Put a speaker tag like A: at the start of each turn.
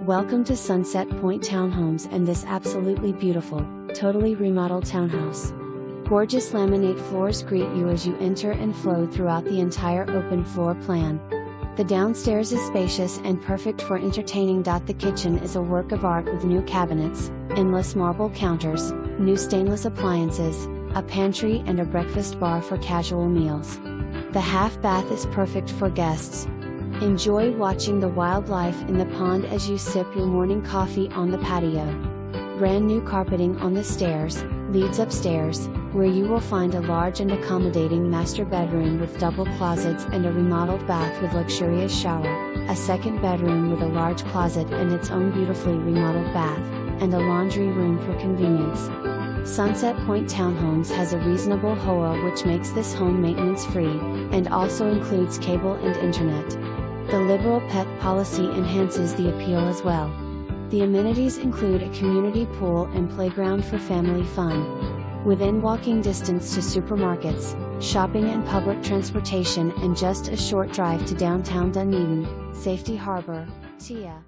A: Welcome to Sunset Pointe Townhomes and this absolutely beautiful, totally remodeled townhouse. Gorgeous laminate floors greet you as you enter and flow throughout the entire open floor plan. The downstairs is spacious and perfect for entertaining. The kitchen is a work of art with new cabinets, endless marble counters, new stainless appliances, a pantry and a breakfast bar for casual meals. The half bath is perfect for guests. Enjoy watching the wildlife in the pond as you sip your morning coffee on the patio. Brand new carpeting on the stairs leads upstairs, where you will find a large and accommodating master bedroom with double closets and a remodeled bath with luxurious shower, a second bedroom with a large closet and its own beautifully remodeled bath, and a laundry room for convenience. Sunset Pointe Townhomes has a reasonable HOA which makes this home maintenance free, and also includes cable and internet. The liberal pet policy enhances the appeal as well. The amenities include a community pool and playground for family fun. Within walking distance to supermarkets, shopping and public transportation, and just a short drive to downtown Dunedin, Safety Harbor, TIA.